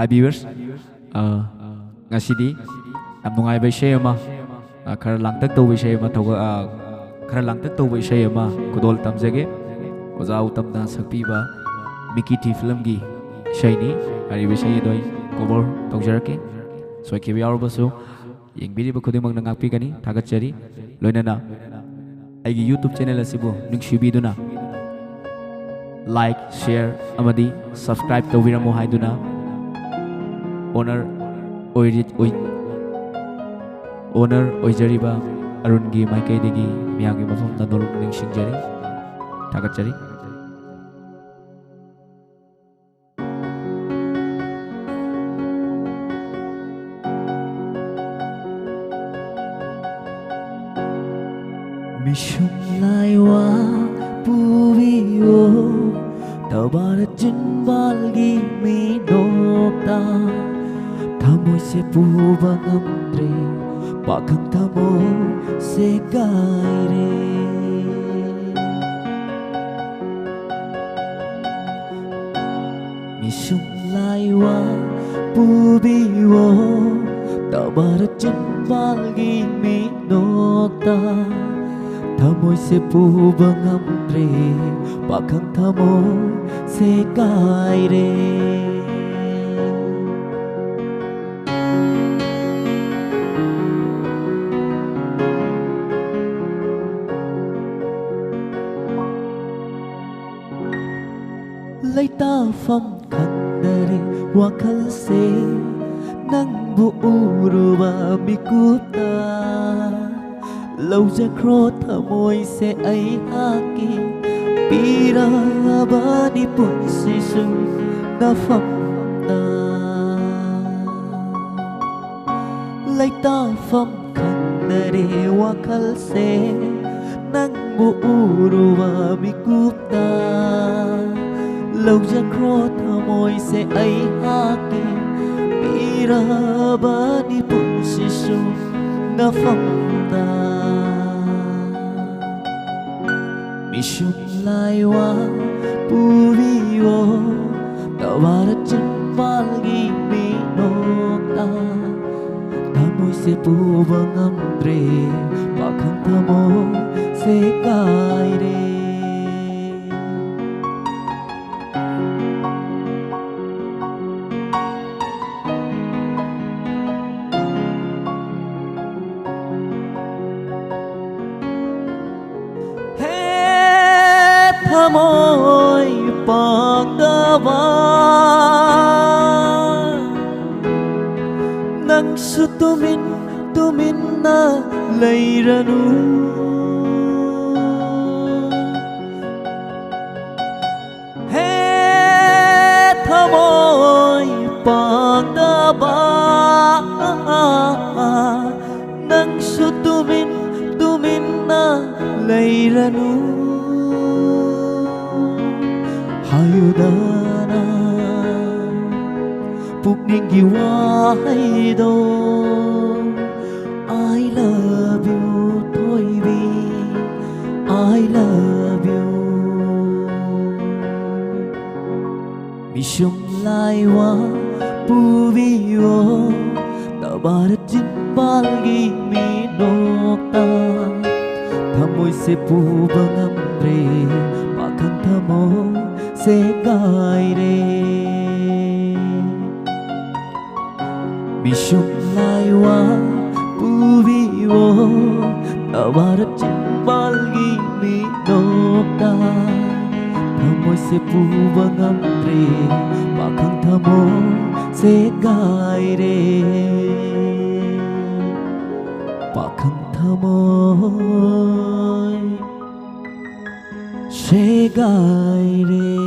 Hi viewers, ngasidi am nungai bai share ma khar langtak to bai share ma thoga khar langtak to bai share ma kudol tamjage oza utamna sakpi ba Mickey T film gi shaini ari bai share doi cover tongjarake soi ke biar basu yeng biri ba khudimang nangak pi gani thagat chari loinana aigi YouTube channel asibu nungsibi duna like share amadi subscribe tawiramo haiduna honor oijariba arungi maikaidegi miyagi mafamda nolong ningsingjari thagatchari Mishum laiwa puviyo tabara jinbalgi minokta thamoi se puba ngamtre pakhang thamo se gaire Mishum laiwa puviyo tabara jinbalgi minokta thamoi se puba ngamtre pakhang thamo se gaire Laita fam khandare wakhal se nangbu uruba mikupta lâu ra kro thamoi se ai haki pira bani pun sisu na pham na lai ta pham khandare wakhal se nang bu uruwa mikupta lâu ra kro thamoi se ai haki pira bani pun sisu na pham na Mishum laiwa puviyo tawara jinbalgi minokta thamoi se puba ngamtre pakhang thamo se gaire thamoi pagdawa nang su tumin na leiranu he thamoi pagdawa nang su tumin na leiranu Hayudana pukningi wahaido I love you toibi I love you Mishum laiwa puviyo tabarat jinbalgi minokta thamoi se puba ngamtre pakhang thamo se gaire Mishum laiwa puviyo tabarat jinbalgi minokta thamoi se puba ngamtre pakhang thamo se gaire pakhang thamoi se gaire